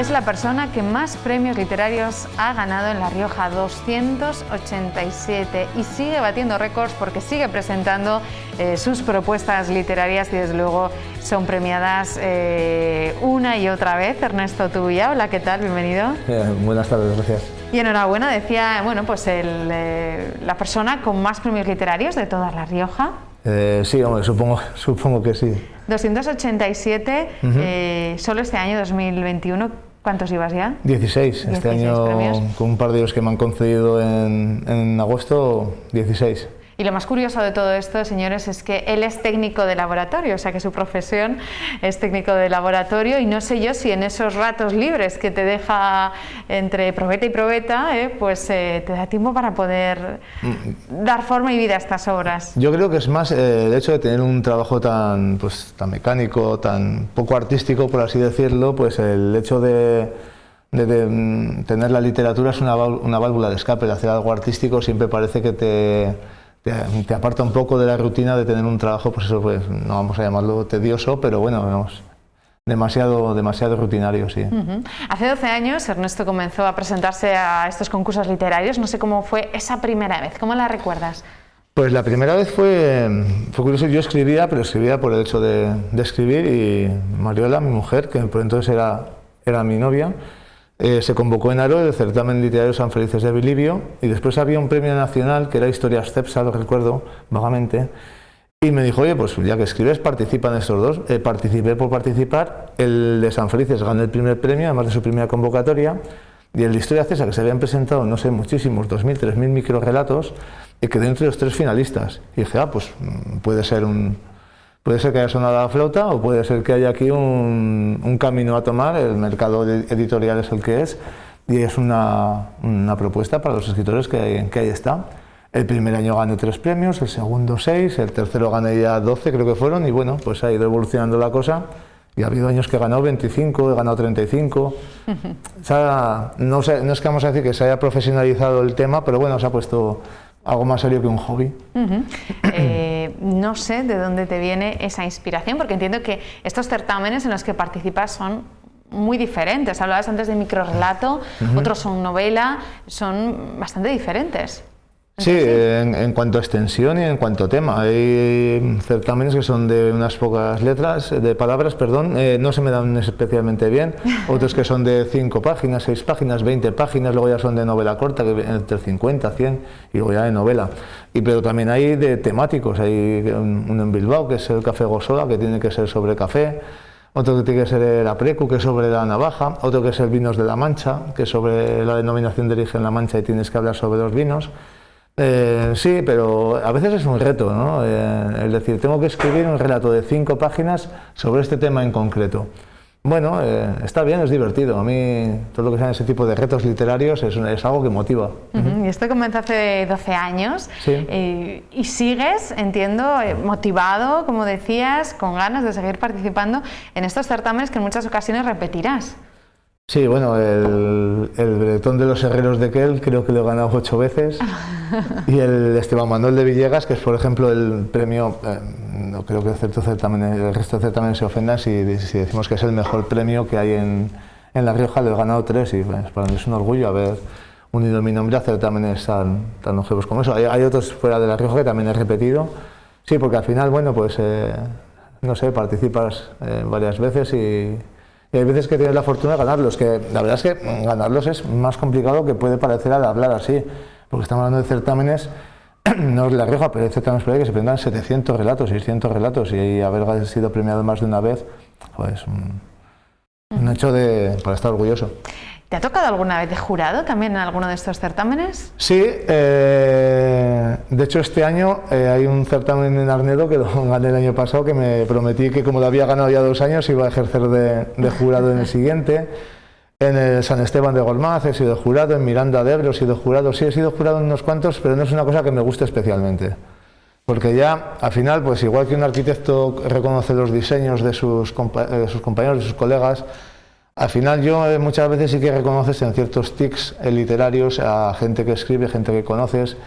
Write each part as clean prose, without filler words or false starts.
Es la persona que más premios literarios ha ganado en La Rioja, 287, y sigue batiendo récords porque sigue presentando sus propuestas literarias y desde luego son premiadas una y otra vez. Ernesto Tubilla, hola, ¿qué tal? Bienvenido. Buenas tardes, gracias. Y enhorabuena, decía, bueno, pues la persona con más premios literarios de toda La Rioja. Sí, hombre, supongo que sí. 287, solo este año 2021, ¿cuántos ibas ya? 16, este año premios. Con un par de ellos que me han concedido en agosto, 16. Y lo más curioso de todo esto, señores, es que él es técnico de laboratorio, o sea que su profesión es técnico de laboratorio, y no sé yo si en esos ratos libres que te deja entre probeta y probeta, pues te da tiempo para poder dar forma y vida a estas obras. Yo creo que es más el hecho de tener un trabajo tan mecánico, tan poco artístico, por así decirlo, pues el hecho de tener la literatura es una válvula de escape. De hacer algo artístico siempre parece que te aparta un poco de la rutina de tener un trabajo, pues eso, pues no vamos a llamarlo tedioso, pero bueno, vamos, demasiado rutinario, sí. Hace 12 años Ernesto comenzó a presentarse a estos concursos literarios. No sé cómo fue esa primera vez, ¿cómo la recuerdas? Pues la primera vez fue curioso. Yo escribía, pero escribía por el hecho de escribir, y Mariola, mi mujer, que por entonces era mi novia, se convocó en Aro el certamen literario San Felices de Bilibio, y después había un premio nacional que era Historias Cepsa, lo recuerdo vagamente, y me dijo, oye, pues ya que escribes, participa en estos dos. Participé por participar. El de San Felices gané el primer premio, además de su primera convocatoria, y el de Historia Cepsa, que se habían presentado, no sé, muchísimos, 2.000, 3.000 microrelatos, y quedé entre los 3 finalistas. Y dije, pues puede ser que haya sonado la flauta, o puede ser que haya aquí un camino a tomar. El mercado editorial es el que es, y es una propuesta para los escritores que ahí está. El primer año gané 3 premios, el segundo 6, el tercero gané ya 12, creo que fueron, y bueno, pues ha ido evolucionando la cosa, y ha habido años que he ganado 25, he ganado 35. O sea, no es que vamos a decir que se haya profesionalizado el tema, pero bueno, se ha puesto algo más serio que un hobby. No sé de dónde te viene esa inspiración, porque entiendo que estos certámenes en los que participas son muy diferentes. Hablabas antes de microrrelato, otros son novela, son bastante diferentes. Sí, en cuanto a extensión y en cuanto a tema. Hay certámenes que son de unas pocas palabras, no se me dan especialmente bien. Otros que son de 5 páginas, 6 páginas, 20 páginas, luego ya son de novela corta, que entre 50, 100, y luego ya de novela. Pero también hay de temáticos. Hay uno en Bilbao, que es el Café Gosoa, que tiene que ser sobre café. Otro que tiene que ser el Aprecu, que es sobre la navaja. Otro que es el Vinos de la Mancha, que es sobre la denominación de origen La Mancha, y tienes que hablar sobre los vinos. Sí, pero a veces es un reto, ¿no? Es decir, tengo que escribir un relato de 5 páginas sobre este tema en concreto. Bueno, está bien, es divertido. A mí todo lo que sean ese tipo de retos literarios es algo que motiva. Y esto comenzó hace 12 años. Sí. Y sigues, entiendo, motivado, como decías, con ganas de seguir participando en estos certámenes que en muchas ocasiones repetirás. Sí, bueno, el Bretón de los Herreros de Quel creo que lo he ganado 8 veces, y el Esteban Manuel de Villegas, que es, por ejemplo, el premio, no creo que el resto de certámenes se ofendan si decimos que es el mejor premio que hay en La Rioja. Lo he ganado 3, y pues, para mí es un orgullo haber unido mi nombre a certámenes tan longevos como eso. Hay otros fuera de La Rioja que también he repetido, sí, porque al final, bueno, pues, no sé, participas varias veces, y hay veces que tienes la fortuna de ganarlos, que la verdad es que ganarlos es más complicado que puede parecer al hablar así, porque estamos hablando de certámenes, no es La Rioja, pero hay certámenes por ahí que se presentan 700 relatos, 600 relatos, y haber sido premiado más de una vez, pues un hecho para estar orgulloso. ¿Te ha tocado alguna vez de jurado también en alguno de estos certámenes? Sí, de hecho este año hay un certamen en Arnedo que lo gané el año pasado, que me prometí que, como lo había ganado ya 2 años, iba a ejercer de jurado en el siguiente. En el San Esteban de Gormaz he sido jurado, en Miranda de Ebro he sido jurado. Sí, he sido jurado en unos cuantos, pero no es una cosa que me guste especialmente. Porque ya, al final, pues igual que un arquitecto reconoce los diseños de sus compañeros, de sus colegas, al final yo muchas veces sí que reconoces en ciertos tics literarios a gente que escribe, gente que conoces,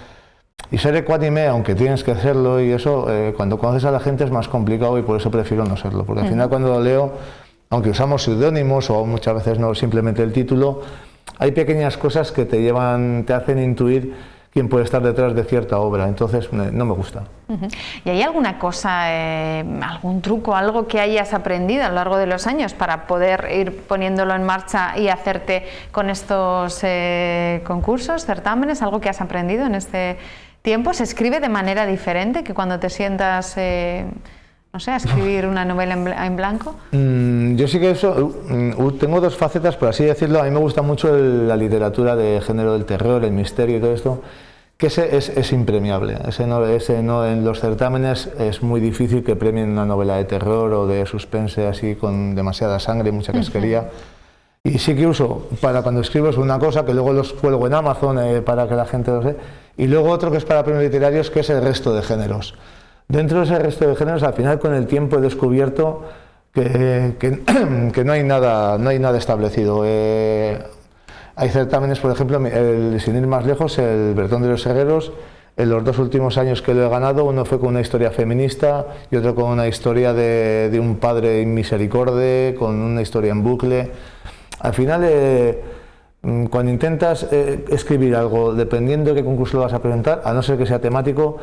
y ser ecuánime, aunque tienes que hacerlo, y eso cuando conoces a la gente es más complicado, y por eso prefiero no serlo, porque al final cuando lo leo aunque usamos seudónimos o muchas veces no simplemente el título, hay pequeñas cosas que te hacen intuir quién puede estar detrás de cierta obra, entonces no me gusta. ¿Y hay alguna cosa, algún truco, algo que hayas aprendido a lo largo de los años para poder ir poniéndolo en marcha y hacerte con estos concursos, certámenes, algo que has aprendido en este tiempo? ¿Se escribe de manera diferente que cuando te sientas, no sé, a escribir una novela en blanco? Yo sí que tengo dos facetas, por así decirlo. A mí me gusta mucho la literatura de género del terror, el misterio y todo esto, que es impremiable. Ese no, en los certámenes es muy difícil que premien una novela de terror o de suspense así con demasiada sangre, mucha casquería. Y sí que uso para cuando escribo es una cosa que luego los cuelgo en Amazon para que la gente lo sepa. Y luego otro que es para premios literarios, que es el resto de géneros. Dentro de ese resto de géneros, al final con el tiempo he descubierto que no hay nada establecido. Hay certámenes, por ejemplo, sin ir más lejos, el Bertón de los Herreros, en los 2 últimos años que lo he ganado, uno fue con una historia feminista y otro con una historia de un padre inmisericorde, con una historia en bucle. Al final, cuando intentas escribir algo, dependiendo de qué concurso lo vas a presentar, a no ser que sea temático,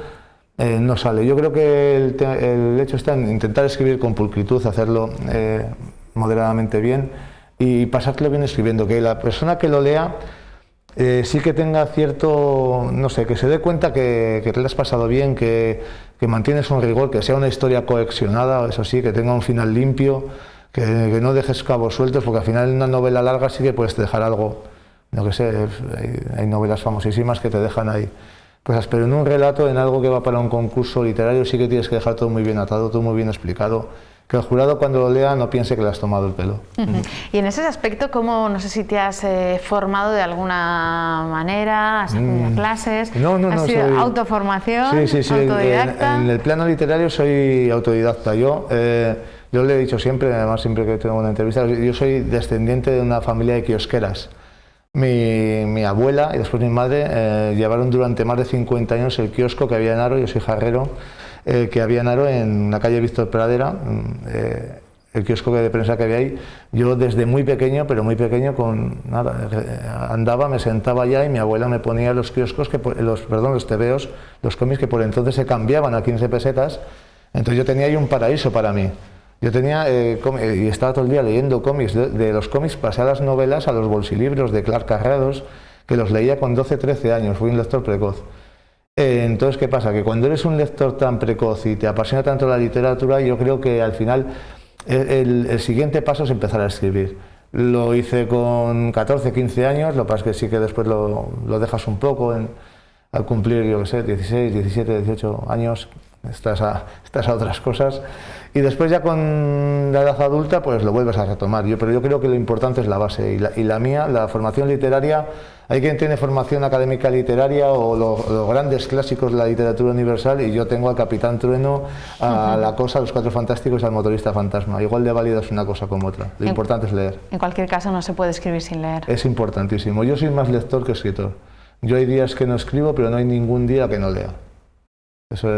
no sale. Yo creo que el hecho está en intentar escribir con pulcritud, hacerlo moderadamente bien y pasártelo bien escribiendo, que la persona que lo lea sí que tenga cierto, no sé, que se dé cuenta que te lo has pasado bien, que mantienes un rigor, que sea una historia cohesionada, eso sí, que tenga un final limpio, que no dejes cabos sueltos, porque al final en una novela larga sí que puedes dejar algo, no que sé, hay novelas famosísimas que te dejan ahí cosas, pero en un relato, en algo que va para un concurso literario, sí que tienes que dejar todo muy bien atado, todo muy bien explicado, que el jurado cuando lo lea no piense que le has tomado el pelo. Y en ese aspecto, ¿cómo, no sé si te has formado de alguna manera, has acudido a clases? No, ¿Has sido autoformación? Sí, ¿Autodidacta? En el plano literario soy autodidacta. Yo le he dicho siempre, además siempre que tengo una entrevista, yo soy descendiente de una familia de kiosqueras. Mi abuela y después mi madre llevaron durante más de 50 años el kiosco que había en Haro, yo soy jarrero, que había en Haro, en la calle Víctor Pradera, el kiosco de prensa que había ahí. Yo desde muy pequeño, pero muy pequeño, con nada, andaba, me sentaba allá y mi abuela me ponía los kioscos, los tebeos, los cómics que por entonces se cambiaban a 15 pesetas, entonces yo tenía ahí un paraíso para mí. Yo tenía, y estaba todo el día leyendo cómics, de los cómics pasé a las novelas, a los bolsilibros de Clark Carrados, que los leía con 12, 13 años, fui un lector precoz. Entonces, ¿qué pasa? Que cuando eres un lector tan precoz y te apasiona tanto la literatura, yo creo que al final el siguiente paso es empezar a escribir. Lo hice con 14, 15 años, lo que pasa es que sí que después lo dejas un poco, al cumplir, yo qué sé, 16, 17, 18 años, estás a otras cosas. Y después ya con la edad adulta pues lo vuelves a retomar. Pero yo creo que lo importante es la base y la mía, la formación literaria. Hay quien tiene formación académica literaria o los grandes clásicos de la literatura universal y yo tengo al Capitán Trueno, a La Cosa, a Los Cuatro Fantásticos y al Motorista Fantasma. Igual de válida es una cosa como otra. Lo importante es leer. En cualquier caso no se puede escribir sin leer. Es importantísimo. Yo soy más lector que escritor. Yo hay días que no escribo, pero no hay ningún día que no lea. Eso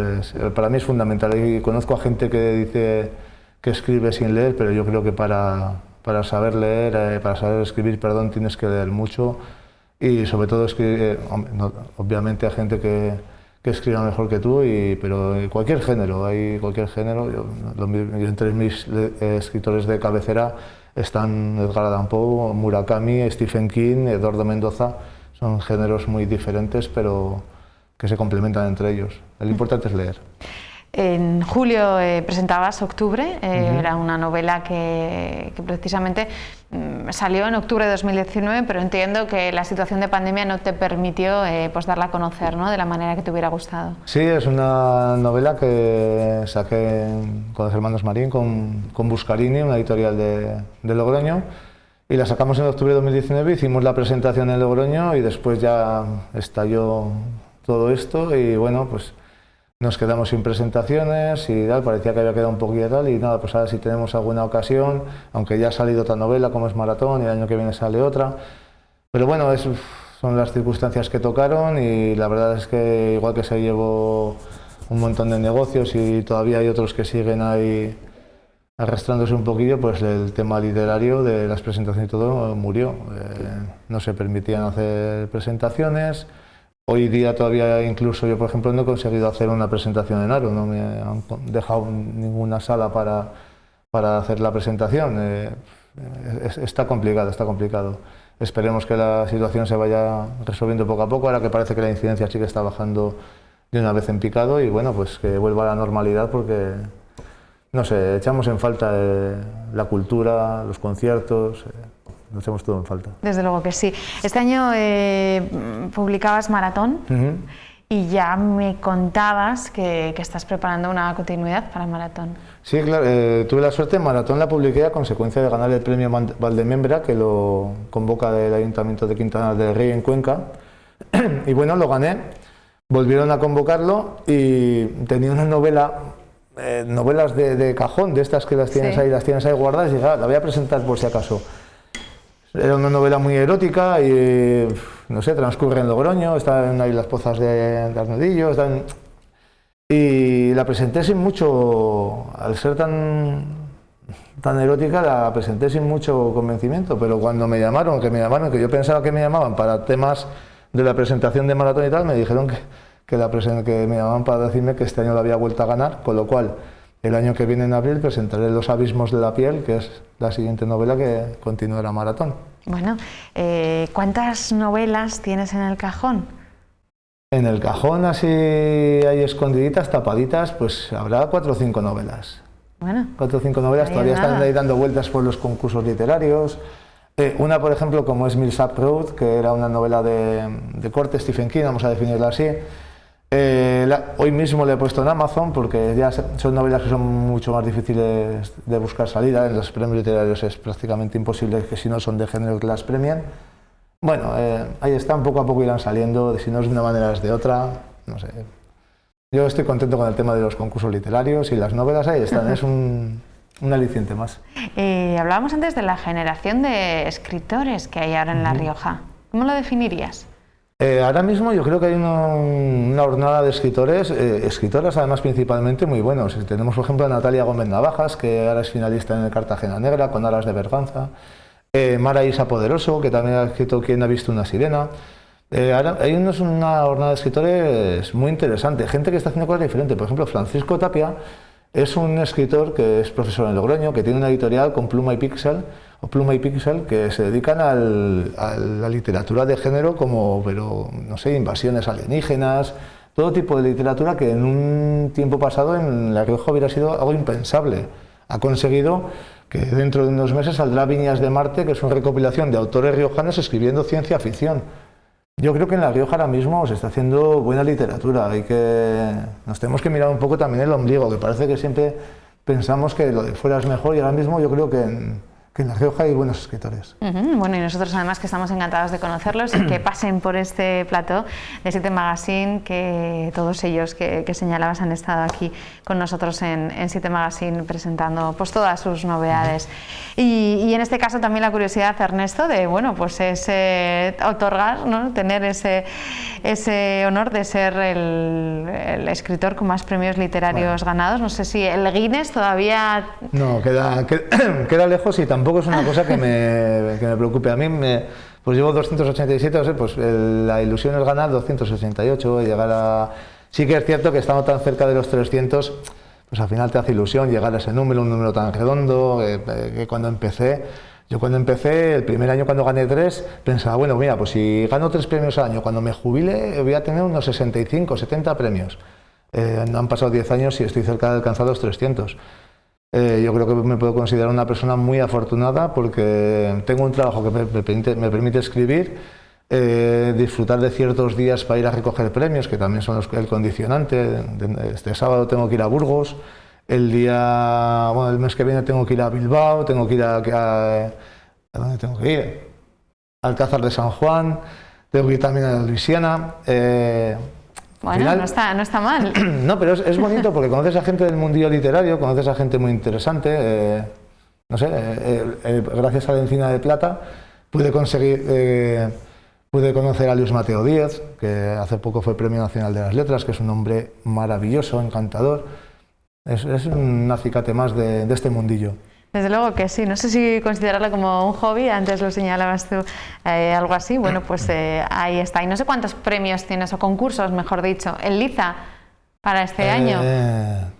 para mí es fundamental. Y conozco a gente que dice que escribe sin leer, pero yo creo que para saber leer, para saber escribir, perdón, tienes que leer mucho y sobre todo escribir, obviamente hay gente que escriba mejor que tú, pero en cualquier género, yo entre mis escritores de cabecera están Edgar Allan Poe, Murakami, Stephen King, Eduardo Mendoza, son géneros muy diferentes, pero que se complementan entre ellos. Lo importante es leer. En julio presentabas Octubre, era una novela que precisamente salió en octubre de 2019, pero entiendo que la situación de pandemia no te permitió pues darla a conocer, ¿no?, de la manera que te hubiera gustado. Sí, es una novela que saqué con los hermanos Marín, con Buscarini, una editorial de Logroño, y la sacamos en octubre de 2019, hicimos la presentación en Logroño y después ya estalló todo esto y bueno, pues nos quedamos sin presentaciones y tal, parecía que había quedado un poquillo tal y nada, pues ahora si tenemos alguna ocasión, aunque ya ha salido otra novela como es Maratón y el año que viene sale otra, pero bueno, son las circunstancias que tocaron y la verdad es que igual que se llevó un montón de negocios y todavía hay otros que siguen ahí arrastrándose un poquillo, pues el tema literario de las presentaciones y todo murió. No se permitían hacer presentaciones. Hoy día todavía incluso yo, por ejemplo, no he conseguido hacer una presentación en Aro, no me han dejado ninguna sala para hacer la presentación. Está complicado, está complicado. Esperemos que la situación se vaya resolviendo poco a poco, ahora que parece que la incidencia sí que está bajando de una vez en picado, y bueno, pues que vuelva a la normalidad, porque no sé, echamos en falta la cultura, los conciertos, lo echamos todo en falta. Desde luego que sí. Este año publicabas Maratón y ya me contabas que estás preparando una continuidad para Maratón. Sí, claro, tuve la suerte, Maratón la publiqué a consecuencia de ganar el premio Valdemembra, que lo convoca del Ayuntamiento de Quintana del Rey en Cuenca, y bueno, lo gané, volvieron a convocarlo y tenía una novelas de cajón, de estas que las tienes ahí guardadas, y dije, la voy a presentar por si acaso. Era una novela muy erótica y, no sé, transcurre en Logroño, están ahí las pozas de Arnodillo, y la presenté sin mucho, al ser tan erótica, la presenté sin mucho convencimiento, pero cuando me llamaron, que yo pensaba que me llamaban para temas de la presentación de Maratón y tal, me dijeron que me llamaban para decirme que este año la había vuelto a ganar, con lo cual el año que viene en abril presentaré Los abismos de la piel, que es la siguiente novela que continuará Maratón. Bueno, ¿cuántas novelas tienes en el cajón? En el cajón, así hay escondiditas, tapaditas, pues habrá 4 o 5 novelas. Bueno, 4 o 5 novelas, todavía están ahí dando vueltas por los concursos literarios. Una, por ejemplo, como es Mills Up Road, que era una novela de corte Stephen King, vamos a definirla así. Hoy mismo le he puesto en Amazon, porque ya son novelas que son mucho más difíciles de buscar salida. En los premios literarios es prácticamente imposible, que si no son de género que las premien. Bueno, ahí están, poco a poco irán saliendo, si no es de una manera es de otra, no sé. Yo estoy contento con el tema de los concursos literarios, y las novelas ahí están, es un aliciente más. Hablábamos antes de la generación de escritores que hay ahora en La Rioja. ¿Cómo lo definirías? Ahora mismo yo creo que hay una hornada de escritores, escritoras además principalmente muy buenos. Tenemos por ejemplo a Natalia Gómez Navajas, que ahora es finalista en el Cartagena Negra con Alas de Berganza. Mara Isa Poderoso, que también ha escrito ¿Quién ha visto una sirena? Ahora hay una hornada de escritores muy interesante, gente que está haciendo cosas diferentes. Por ejemplo, Francisco Tapia es un escritor que es profesor en Logroño, que tiene una editorial con Pluma y Pixel, que se dedican a la literatura de género, pero no sé, invasiones alienígenas, todo tipo de literatura que en un tiempo pasado en La Rioja hubiera sido algo impensable. Ha conseguido que dentro de unos meses saldrá Viñas de Marte, que es una recopilación de autores riojanos escribiendo ciencia ficción. Yo creo que en La Rioja ahora mismo se está haciendo buena literatura y que nos tenemos que mirar un poco también el ombligo, que parece que siempre pensamos que lo de fuera es mejor, y ahora mismo yo creo que en La Rioja hay buenos escritores. Bueno, y nosotros además que estamos encantados de conocerlos y que pasen por este plató de 7 Magazine, que todos ellos que señalabas han estado aquí con nosotros en 7 Magazine presentando pues todas sus novedades. Y en este caso también la curiosidad, Ernesto, de bueno, pues otorgar, ¿no? Tener ese honor de ser el escritor con más premios literarios ganados. No sé si el Guinness todavía... No, queda lejos, y tampoco es una cosa que me preocupe. A mí pues llevo 287, pues la ilusión es ganar 288, llegar a... Sí que es cierto que estando tan cerca de los 300, pues al final te hace ilusión llegar a ese número, un número tan redondo, que cuando empecé, el primer año cuando gané 3, pensaba, bueno, mira, pues si gano 3 premios al año, cuando me jubile voy a tener unos 65, 70 premios. Han pasado 10 años y estoy cerca de alcanzar los 300. Yo creo que me puedo considerar una persona muy afortunada, porque tengo un trabajo que me permite escribir, disfrutar de ciertos días para ir a recoger premios, que también son el condicionante. Este sábado tengo que ir a Burgos, el mes que viene tengo que ir a Bilbao, tengo que ir ¿a dónde tengo que ir? Alcázar de San Juan, tengo que ir también a Luisiana. Bueno, final, no está mal. No, pero es bonito porque conoces a gente del mundillo literario, conoces a gente muy interesante. No sé, gracias a la Encina de Plata pude conocer a Luis Mateo Díez, que hace poco fue Premio Nacional de las Letras, que es un hombre maravilloso, encantador. es un acicate más de este mundillo. Desde luego que sí, no sé si considerarlo como un hobby, antes lo señalabas tú, algo así, bueno, pues ahí está. Y no sé cuántos premios tienes, o concursos, mejor dicho, en Liza para este año.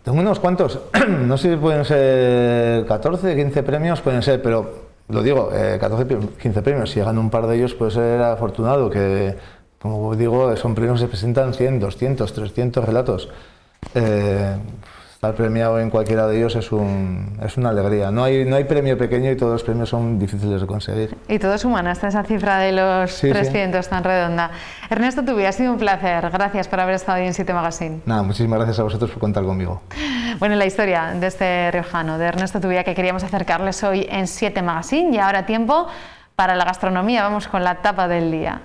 Tengo unos cuantos, no sé si pueden ser 14, 15 premios, pueden ser, pero lo digo, 14, 15 premios, si llegan un par de ellos puede ser afortunado, que como digo, son premios que se presentan 100, 200, 300 relatos. Estar premiado en cualquiera de ellos es una alegría. No hay premio pequeño y todos los premios son difíciles de conseguir. Y todo suma hasta esa cifra de los 300 tan redonda. Ernesto Tubi, ha sido un placer. Gracias por haber estado hoy en 7 Magazine. Nada, muchísimas gracias a vosotros por contar conmigo. Bueno, la historia de este riojano, de Ernesto Tubi, que queríamos acercarles hoy en 7 Magazine. Y ahora tiempo para la gastronomía. Vamos con la tapa del día.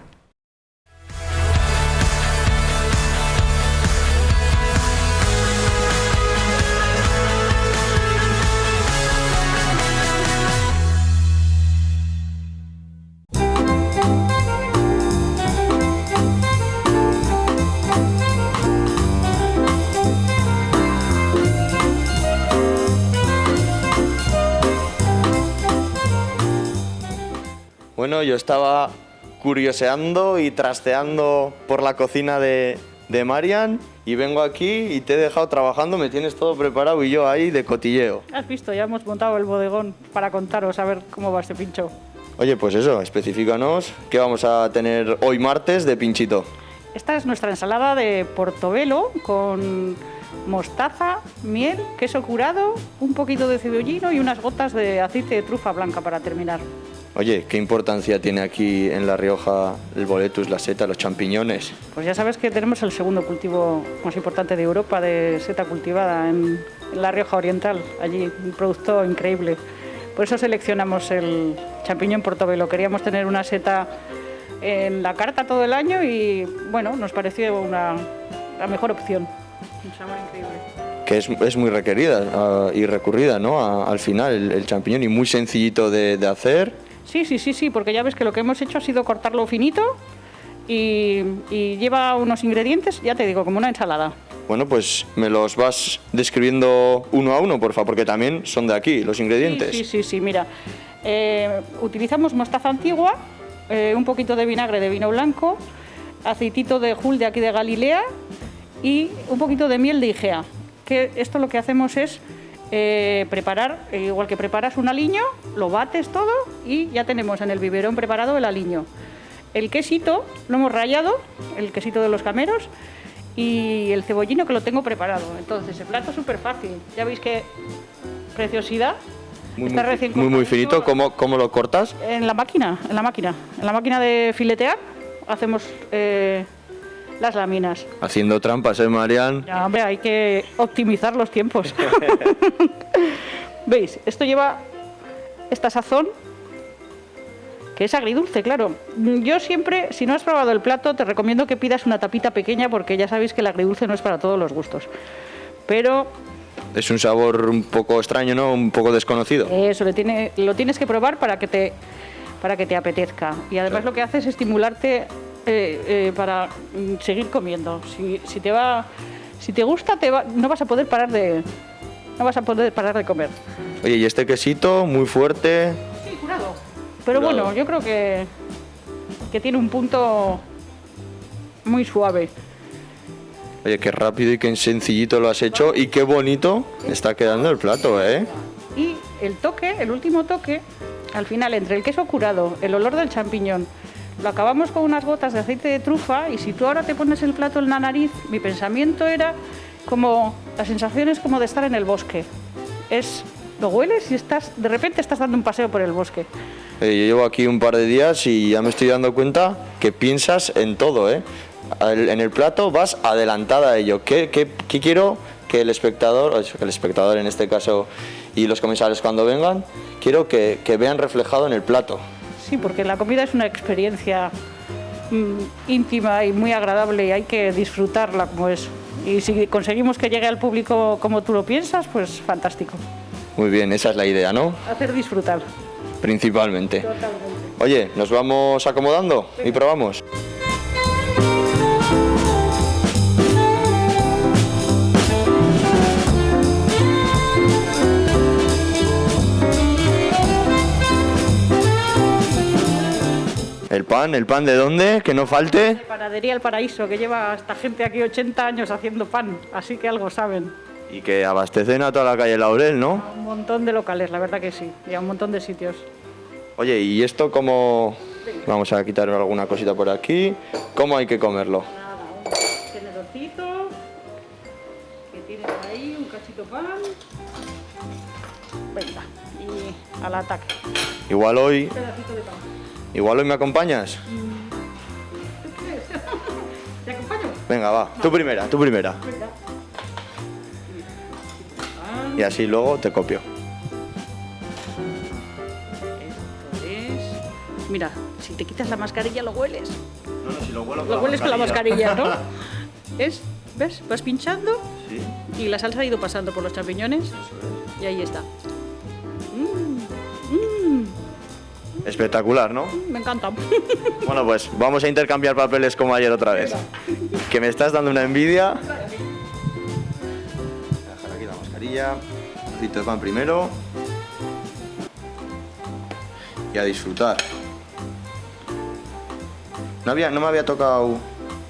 Bueno, yo estaba curioseando y trasteando por la cocina de Marian y vengo aquí y te he dejado trabajando, me tienes todo preparado y yo ahí de cotilleo. Has visto, ya hemos montado el bodegón para contaros a ver cómo va este pincho. Oye, pues eso, especifícanos qué vamos a tener hoy martes de pinchito. Esta es nuestra ensalada de portobelo con mostaza, miel, queso curado, un poquito de cebollino y unas gotas de aceite de trufa blanca para terminar. Oye, ¿qué importancia tiene aquí en La Rioja el boletus, la seta, los champiñones? Pues ya sabes que tenemos el segundo cultivo más importante de Europa de seta cultivada en La Rioja Oriental, allí, un producto increíble. Por eso seleccionamos el champiñón portobelo. Queríamos tener una seta en la carta todo el año y, bueno, nos pareció la mejor opción. Un sabor increíble. Que es muy requerida y recurrida, ¿no? Al final, el champiñón y muy sencillito de hacer. Sí, porque ya ves que lo que hemos hecho ha sido cortarlo finito y lleva unos ingredientes, ya te digo, como una ensalada. Bueno, pues me los vas describiendo uno a uno, por favor, porque también son de aquí los ingredientes. Sí, mira. Utilizamos mostaza antigua, un poquito de vinagre de vino blanco, aceitito de jul de aquí de Galilea y un poquito de miel de Igea. Que esto lo que hacemos es preparar, igual que preparas un aliño, lo bates todo y ya tenemos en el biberón preparado el aliño. El quesito lo hemos rallado, el quesito de los cameros, y el cebollino que lo tengo preparado. Entonces el plato es súper fácil, ya veis qué preciosidad. Muy finito. ¿Cómo lo cortas? En la máquina de filetear hacemos las láminas. Haciendo trampas, Marian? Ya, hombre, hay que optimizar los tiempos. ¿Veis? Esto lleva esta sazón, que es agridulce, claro. Yo siempre, si no has probado el plato, te recomiendo que pidas una tapita pequeña porque ya sabéis que el agridulce no es para todos los gustos. Pero es un sabor un poco extraño, ¿no? Un poco desconocido. Eso, lo tienes que probar para que te apetezca. Y además lo que hace es estimularte para seguir comiendo. Si te gusta, no vas a poder parar de comer. Oye, y este quesito muy fuerte. Sí, curado. Pero bueno, yo creo que tiene un punto muy suave. Oye, qué rápido y qué sencillito lo has hecho y qué bonito está quedando el plato, ¿eh? Y el último toque, al final, entre el queso curado, el olor del champiñón, lo acabamos con unas gotas de aceite de trufa y si tú ahora te pones el plato en la nariz, mi pensamiento era como, la sensación es como de estar en el bosque. Lo hueles y de repente estás dando un paseo por el bosque. Yo llevo aquí un par de días y ya me estoy dando cuenta que piensas en todo, ¿eh? En el plato vas adelantada a ello. ¿Qué quiero que el espectador en este caso y los comensales cuando vengan, quiero que vean reflejado en el plato? Sí, porque la comida es una experiencia íntima y muy agradable y hay que disfrutarla como es. Y si conseguimos que llegue al público como tú lo piensas, pues fantástico. Muy bien, esa es la idea, ¿no? Hacer disfrutar. Principalmente. Totalmente. Oye, ¿nos vamos acomodando y probamos? ¿El pan de dónde? Que no falte. De Panadería El Paraíso, que lleva esta gente aquí 80 años haciendo pan, así que algo saben. Y que abastecen a toda la calle Laurel, ¿no? Un montón de locales, la verdad que sí, y a un montón de sitios. Oye, ¿y esto cómo...? Vamos a quitar alguna cosita por aquí. ¿Cómo hay que comerlo? Nada, un tenedorcito, que tienes ahí, un cachito pan. Venga, y al ataque. Igual hoy... Un pedacito de pan. Igual hoy me acompañas. ¿Tú crees? ¿Te acompaño? Venga, va. Tú primera. Venga. Y así luego te copio. Esto es... Mira, si te quitas la mascarilla lo hueles. No, si lo huelo Lo hueles con la mascarilla, ¿no? ¿Ves? Vas pinchando Sí, y la salsa ha ido pasando por los champiñones eso es. y ahí está. Espectacular, ¿no? Me encanta. Bueno, pues vamos a intercambiar papeles como ayer otra vez. Que me estás dando una envidia. Voy a dejar aquí la mascarilla. Un trocito de pan primero. Y a disfrutar. No me había tocado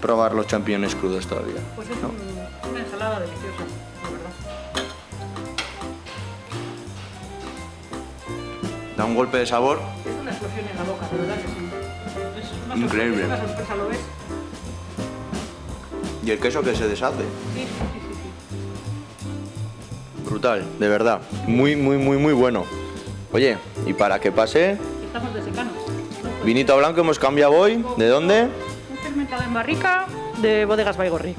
probar los champiñones crudos todavía. Pues es ¿no? una ensalada deliciosa, la verdad. Da un golpe de sabor. Es una explosión en la boca, de verdad que sí. Es una Increíble. sorpresa, es una sorpresa, ¿lo ves? Y el queso que se deshace. Sí. Brutal, de verdad. Muy bueno. Oye, y para que pase, Estamos de secano. vinito blanco hemos cambiado hoy. ¿De dónde? Un fermentado en barrica de Bodegas Baigorri.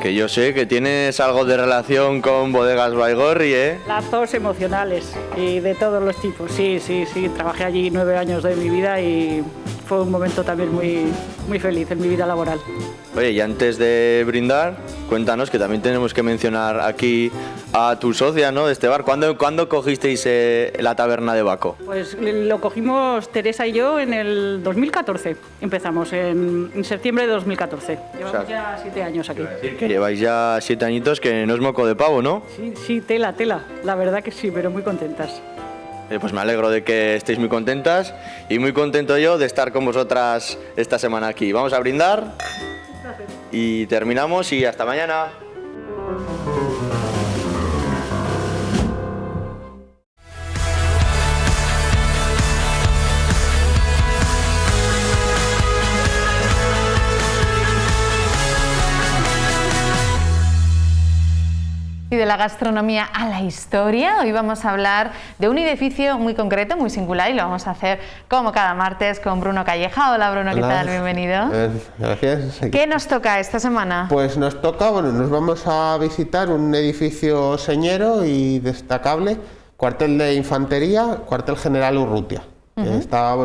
Que yo sé que tienes algo de relación con Bodegas Baigorri, ¿eh? Lazos emocionales y de todos los tipos. Sí. Trabajé allí 9 años de mi vida y fue un momento también muy feliz en mi vida laboral. Oye, y antes de brindar, cuéntanos que también tenemos que mencionar aquí a tu socia, ¿no? De este bar. ¿Cuándo cogisteis la taberna de Baco? Pues lo cogimos Teresa y yo en el 2014. Empezamos en septiembre de 2014. Llevamos ya 7 años aquí. Que lleváis ya 7 añitos, que no es moco de pavo, ¿no? Sí, tela. La verdad que sí, pero muy contentas. Pues me alegro de que estéis muy contentas y muy contento yo de estar con vosotras esta semana aquí. Vamos a brindar y terminamos y hasta mañana. Y de la gastronomía a la historia, hoy vamos a hablar de un edificio muy concreto, muy singular, y lo vamos a hacer como cada martes con Bruno Calleja. Hola Bruno, ¿qué tal? Bienvenido. Gracias. ¿Qué nos toca esta semana? Pues nos toca, nos vamos a visitar un edificio señero y destacable, cuartel de infantería, cuartel general Urrutia. Está,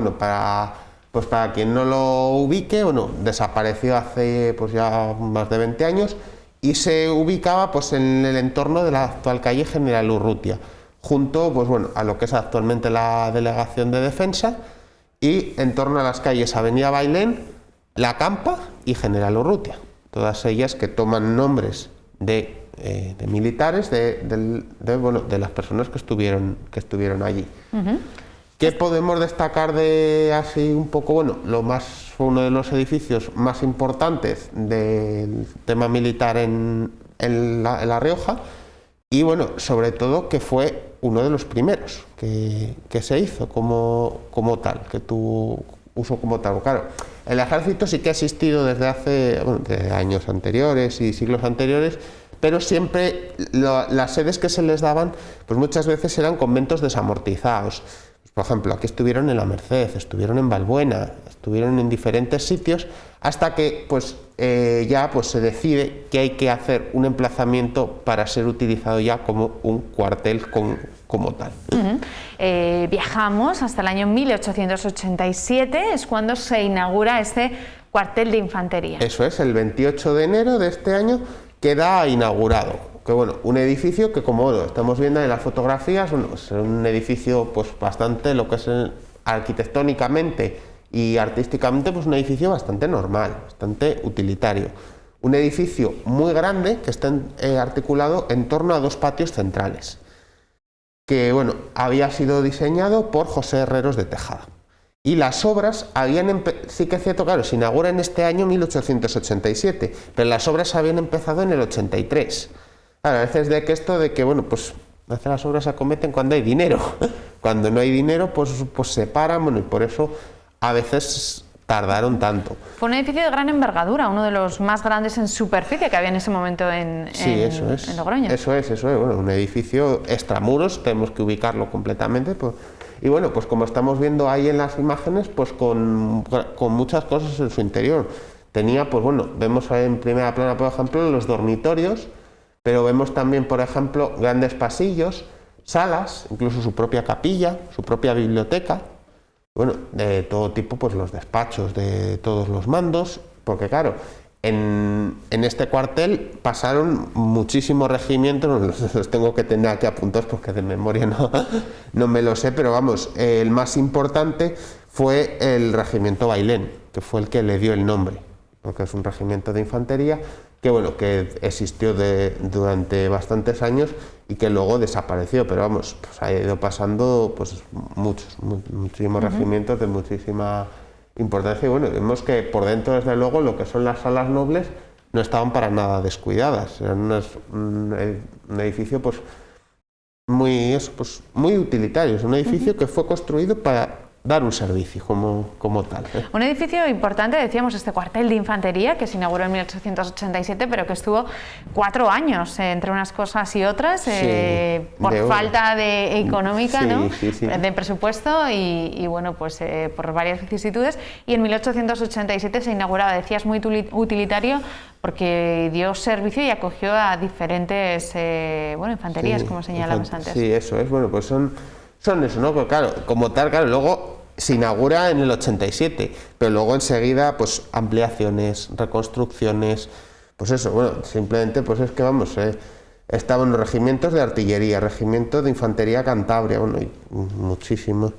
para quien no lo ubique, desapareció hace ya más de 20 años. Y se ubicaba en el entorno de la actual calle General Urrutia, junto a lo que es actualmente la Delegación de Defensa, y en torno a las calles Avenida Bailén, La Campa y General Urrutia, todas ellas que toman nombres de militares, de las personas que estuvieron allí. ¿Qué podemos destacar de así un poco? Fue uno de los edificios más importantes del tema militar en La Rioja, y sobre todo que fue uno de los primeros que se hizo como tal, que tuvo uso como tal. Claro, el ejército sí que ha existido desde hace desde años anteriores y siglos anteriores, pero siempre las sedes que se les daban muchas veces eran conventos desamortizados. Por ejemplo, aquí estuvieron en La Merced, estuvieron en Valbuena, estuvieron en diferentes sitios, hasta que se decide que hay que hacer un emplazamiento para ser utilizado ya como un cuartel como tal. Viajamos hasta el año 1887, es cuando se inaugura este cuartel de infantería. Eso es, el 28 de enero de este año queda inaugurado. Un edificio que, como estamos viendo en las fotografías, es un edificio bastante, lo que es arquitectónicamente y artísticamente, un edificio bastante normal, bastante utilitario. Un edificio muy grande que está articulado en torno a 2 patios centrales, que había sido diseñado por José Herreros de Tejada. Y las obras sí que es cierto, claro, se inaugura en este año 1887, pero las obras habían empezado en el 83. Claro, a veces de que esto de que, bueno, pues a veces las obras se acometen cuando hay dinero. Cuando no hay dinero, pues se paran, bueno, y por eso a veces tardaron tanto. Fue un edificio de gran envergadura, uno de los más grandes en superficie que había en ese momento en Logroño. Eso es, bueno, un edificio extramuros, tenemos que ubicarlo completamente, pues, y bueno, pues como estamos viendo ahí en las imágenes, pues con muchas cosas en su interior. Tenía, pues bueno, vemos en primera plana, por ejemplo, los dormitorios, pero vemos también, por ejemplo, grandes pasillos, salas, incluso su propia capilla, su propia biblioteca, bueno, de todo tipo, pues los despachos de todos los mandos, porque claro, en este cuartel pasaron muchísimos regimientos, los tengo que tener aquí apuntados porque de memoria no me lo sé, pero vamos, el más importante fue el regimiento Bailén, que fue el que le dio el nombre, porque es un regimiento de infantería que bueno, que existió durante bastantes años y que luego desapareció, pero vamos, pues ha ido pasando pues muchísimos regimientos de muchísima importancia, y bueno, vemos que por dentro, desde luego, lo que son las salas nobles no estaban para nada descuidadas, eran un edificio pues muy utilitario, es un edificio que fue construido para dar un servicio como tal. Un edificio importante, decíamos, este cuartel de infantería que se inauguró en 1887, pero que estuvo 4 años entre unas cosas y otras, por falta de económica, ¿no? De presupuesto y bueno, pues por varias vicisitudes. Y en 1887 se inauguraba, decías, muy utilitario porque dio servicio y acogió a diferentes infanterías, como señalabas antes. Sí, eso es, bueno, pues son eso, ¿no? Pues claro, como tal, claro, luego se inaugura en el 87, pero luego enseguida, pues ampliaciones, reconstrucciones, pues eso, bueno, simplemente, pues es que vamos, estaban los regimientos de artillería, regimientos de infantería Cantabria, bueno, y muchísimos,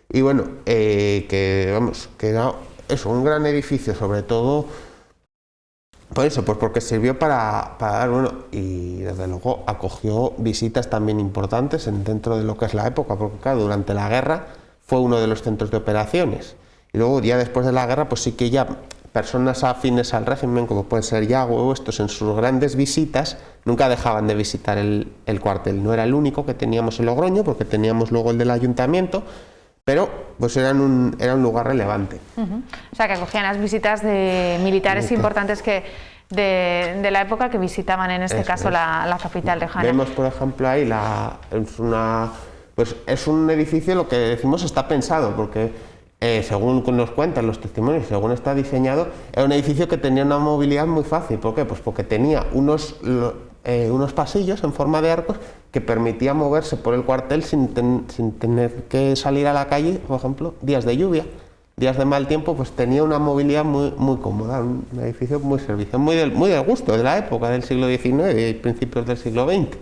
y bueno, que era eso, un gran edificio, sobre todo, por eso, pues porque sirvió para dar, bueno, y desde luego acogió visitas también importantes dentro de lo que es la época, porque claro, durante la guerra fue uno de los centros de operaciones, y luego ya después de la guerra, pues sí que ya personas afines al régimen, como pueden ser Yago o estos, en sus grandes visitas, nunca dejaban de visitar el cuartel. No era el único que teníamos en Logroño, porque teníamos luego el del ayuntamiento, pero pues era un lugar relevante. O sea, que acogían las visitas de militares importantes de la época que visitaban, en este caso, la capital lejana. Vemos, por ejemplo, ahí es un edificio, lo que decimos, está pensado, porque según nos cuentan los testimonios, según está diseñado, era un edificio que tenía una movilidad muy fácil. ¿Por qué? Pues porque tenía unos pasillos en forma de arcos que permitía moverse por el cuartel sin tener que salir a la calle, por ejemplo, días de lluvia, días de mal tiempo, pues tenía una movilidad muy cómoda, un edificio muy servicio, muy del gusto de la época, del siglo XIX y principios del siglo XX.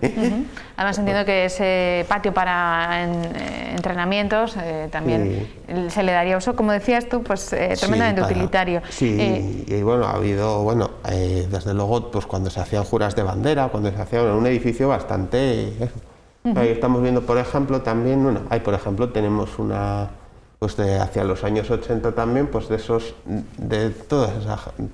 Además entiendo que ese patio para entrenamientos también se le daría uso, como decías tú, pues tremendamente utilitario. Sí, y bueno, ha habido, desde luego, pues cuando se hacían juras de bandera, cuando se hacía un edificio bastante... Ahí estamos viendo, por ejemplo, también, ahí por ejemplo tenemos una... pues hacia los años 80 también, pues de todos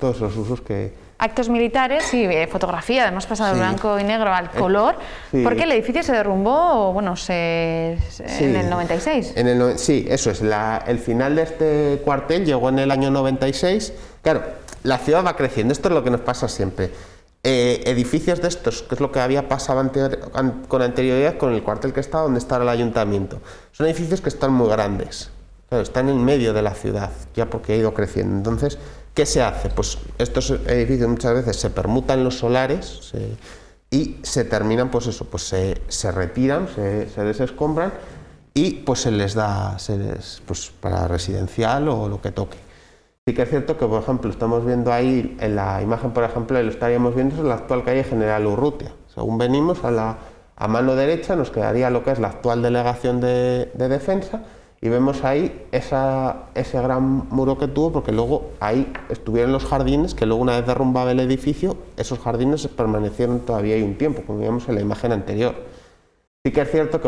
esos usos que... Actos militares y fotografía, además pasado de blanco y negro al color, porque el edificio se derrumbó, en el 96. Sí, eso es, el final de este cuartel llegó en el año 96, claro, la ciudad va creciendo, esto es lo que nos pasa siempre. Edificios de estos, que es lo que había pasado con anterioridad con el cuartel que está donde está el ayuntamiento, son edificios que están muy grandes. Claro, está en el medio de la ciudad, ya porque ha ido creciendo. Entonces, ¿qué se hace? Pues estos edificios muchas veces se permutan los solares y se terminan, pues eso, pues se retiran, se desescombran y pues se les da pues para residencial o lo que toque. Sí que es cierto que, por ejemplo, estamos viendo ahí en la imagen, por ejemplo, lo estaríamos viendo es la actual calle General Urrutia. Según venimos a mano derecha nos quedaría lo que es la actual delegación de defensa. Y vemos ahí ese gran muro que tuvo, porque luego ahí estuvieron los jardines, que luego una vez derrumbaba el edificio, esos jardines permanecieron todavía ahí un tiempo, como vimos en la imagen anterior. Sí que es cierto que,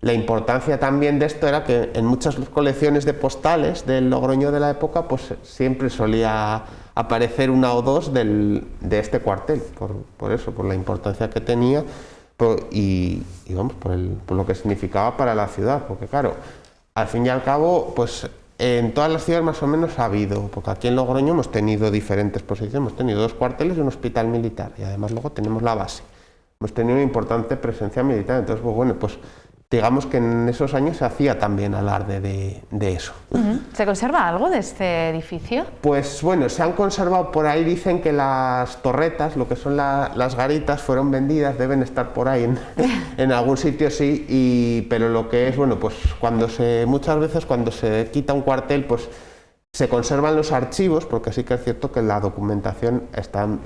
la importancia también de esto era que en muchas colecciones de postales del Logroño de la época, pues siempre solía aparecer una o dos de este cuartel, por eso, por la importancia que tenía y vamos, por lo que significaba para la ciudad, porque claro, al fin y al cabo, pues en todas las ciudades más o menos ha habido, porque aquí en Logroño hemos tenido diferentes posiciones, hemos tenido 2 cuarteles y un hospital militar, y además luego tenemos la base. Hemos tenido una importante presencia militar, entonces pues bueno, pues digamos que en esos años se hacía también alarde de eso. ¿Se conserva algo de este edificio? Pues bueno, se han conservado, por ahí dicen que las torretas, lo que son las garitas, fueron vendidas, deben estar por ahí en algún sitio, sí, pero lo que es, bueno, pues muchas veces cuando se quita un cuartel, pues se conservan los archivos, porque sí que es cierto que la documentación,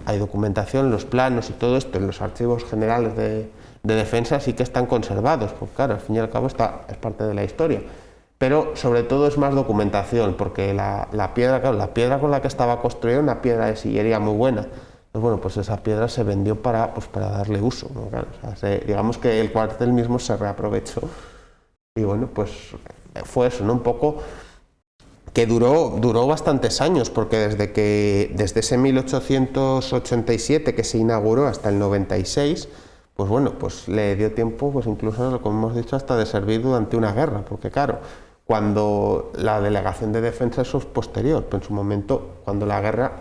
hay documentación, los planos y todo esto en los archivos generales de defensa sí que están conservados, porque claro, al fin y al cabo es parte de la historia, pero sobre todo es más documentación, porque la piedra, claro, la piedra con la que estaba construida era una piedra de sillería muy buena, pues bueno, pues esa piedra se vendió para darle uso, ¿no? Claro, o sea, digamos que el cuartel mismo se reaprovechó, y bueno, pues fue eso, ¿no? Un poco que duró bastantes años, porque desde ese 1887 que se inauguró hasta el 96, pues bueno, pues le dio tiempo, pues incluso, como hemos dicho, hasta de servir durante una guerra, porque claro, cuando la delegación de defensa, eso es posterior, pero en su momento, cuando la guerra,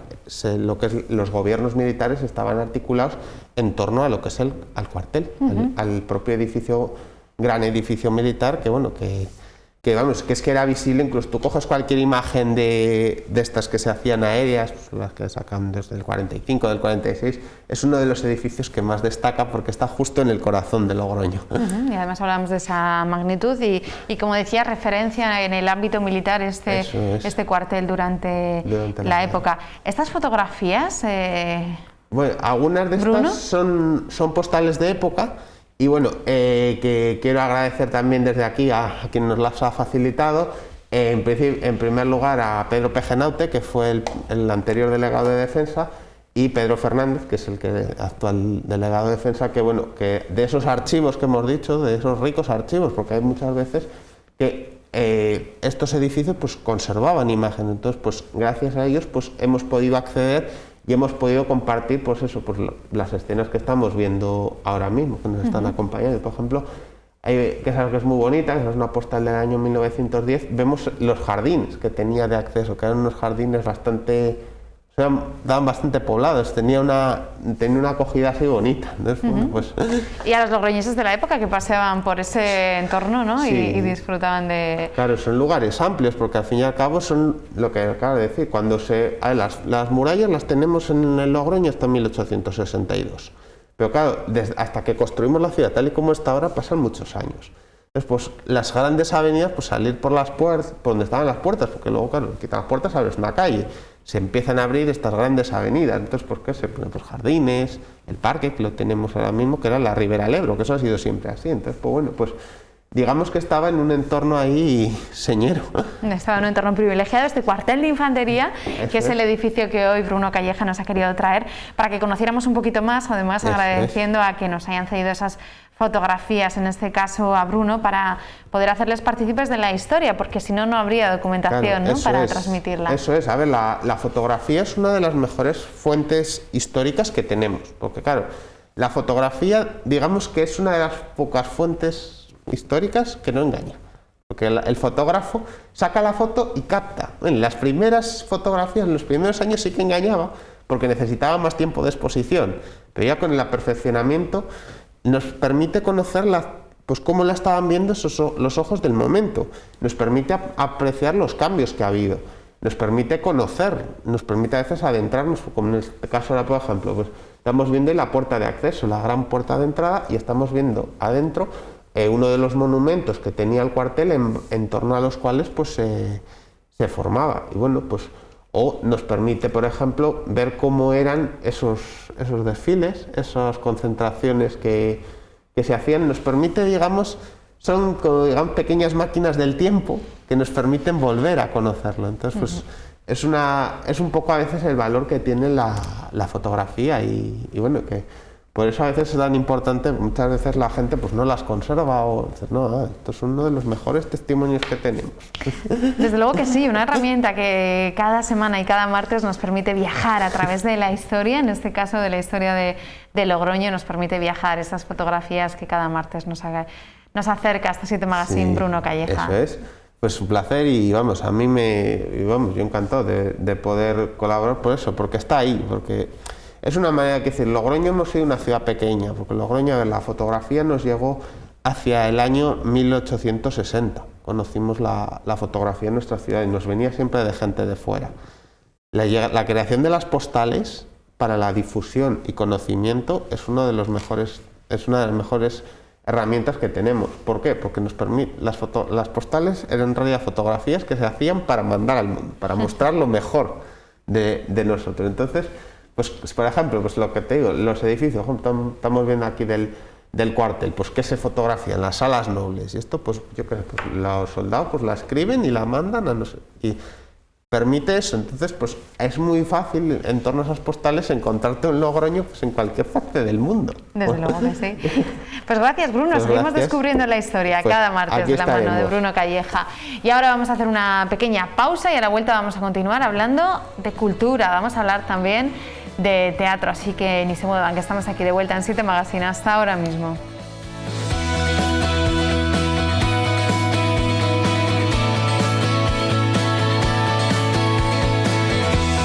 los gobiernos militares estaban articulados en torno a lo que es al cuartel, al propio edificio, gran edificio militar, que bueno, que vamos, que es que era visible, incluso tú coges cualquier imagen de estas que se hacían aéreas, pues las que sacan desde el 45, del 46, es uno de los edificios que más destaca porque está justo en el corazón de Logroño. Y además hablamos de esa magnitud y como decía, referencia en el ámbito militar este cuartel durante la época. ¿Estas fotografías? Bueno, algunas de estas son postales de época. Y bueno, que quiero agradecer también desde aquí a quien nos las ha facilitado, en primer lugar a Pedro Pejenaute, que fue el anterior delegado de defensa, y Pedro Fernández, que es el actual delegado de defensa, que bueno, que de esos archivos que hemos dicho, de esos ricos archivos, porque hay muchas veces que estos edificios pues conservaban imagen, entonces pues gracias a ellos pues hemos podido acceder y hemos podido compartir pues eso, pues las escenas que estamos viendo ahora mismo, que nos están acompañando. Por ejemplo, que es algo que es muy bonita, que es una postal del año 1910, vemos los jardines que tenía de acceso, que eran unos jardines daban bastante poblados, tenía una acogida así bonita. Entonces, bueno, pues... Y a los logroñeses de la época que paseaban por ese entorno, ¿no? Sí. Y disfrutaban de... Claro, son lugares amplios, porque al fin y al cabo son lo que acabo de decir, las murallas las tenemos en el Logroño hasta 1862, pero claro, hasta que construimos la ciudad tal y como está ahora pasan muchos años. Entonces, pues las grandes avenidas, pues salir por las puertas, por donde estaban las puertas, porque luego, claro, quitan las puertas, abres una calle, se empiezan a abrir estas grandes avenidas. Entonces, ¿por qué? Se ponen los jardines, el parque, que lo tenemos ahora mismo, que era la Ribera del Ebro, que eso ha sido siempre así. Entonces, pues bueno, pues digamos que estaba en un entorno ahí señero. Estaba en un entorno privilegiado, este cuartel de infantería, que es el edificio que hoy Bruno Calleja nos ha querido traer para que conociéramos un poquito más, además agradeciendo a que nos hayan cedido esas fotografías, en este caso a Bruno, para poder hacerles partícipes de la historia, porque si no, no habría documentación, claro, ¿no? Para transmitirla. Eso es, a ver, la fotografía es una de las mejores fuentes históricas que tenemos, porque claro, la fotografía, digamos que es una de las pocas fuentes históricas que no engaña, porque el fotógrafo saca la foto y capta. En las primeras fotografías, en los primeros años sí que engañaba, porque necesitaba más tiempo de exposición, pero ya con el aperfeccionamiento nos permite conocer pues cómo la estaban viendo los ojos del momento, nos permite apreciar los cambios que ha habido, nos permite conocer, nos permite a veces adentrarnos, como en este caso ahora, por ejemplo, pues estamos viendo la puerta de acceso, la gran puerta de entrada, y estamos viendo adentro uno de los monumentos que tenía el cuartel en torno a los cuales pues se formaba. Y bueno, pues o nos permite, por ejemplo, ver cómo eran esos desfiles, esas concentraciones que se hacían. Nos permite, digamos, son como digamos pequeñas máquinas del tiempo que nos permiten volver a conocerlo. Entonces, pues es un poco a veces el valor que tiene la fotografía y bueno, que Por eso a veces es tan importante, muchas veces la gente pues no las conserva o dice, no, esto es uno de los mejores testimonios que tenemos. Desde luego que sí, una herramienta que cada semana y cada martes nos permite viajar a través de la historia, en este caso de la historia de Logroño, nos permite viajar esas fotografías que cada martes nos acerca hasta 7 Magazine, Sí, Bruno Calleja. Eso es. Pues un placer y vamos, a mí yo encantado de poder colaborar por eso, porque está ahí, porque es una manera de decir, Logroño hemos sido una ciudad pequeña, porque Logroño, a ver, la fotografía nos llegó hacia el año 1860, conocimos la fotografía en nuestra ciudad y nos venía siempre de gente de fuera. La creación de las postales para la difusión y conocimiento es una de las mejores herramientas que tenemos. ¿Por qué? Porque nos permite, las postales eran en realidad fotografías que se hacían para mandar al mundo, para mostrar lo mejor de nosotros. Entonces, pues por ejemplo, pues lo que te digo, los edificios, estamos viendo aquí del cuartel, pues que se fotografían las salas nobles y esto, pues yo creo que pues, los soldados pues la escriben y la mandan a no sé, y permite eso. Entonces, pues es muy fácil en torno a esas postales encontrarte un Logroño pues, en cualquier parte del mundo. Desde luego que sí. Pues gracias, Bruno. Pues seguimos gracias. descubriendo la historia Pues cada martes aquí de la mano de estaremos. Bruno Calleja. Y ahora vamos a hacer una pequeña pausa y a la vuelta vamos a continuar hablando de cultura. Vamos a hablar también de teatro, así que ni se muevan, que estamos aquí de vuelta en 7 Magazine. Hasta ahora mismo.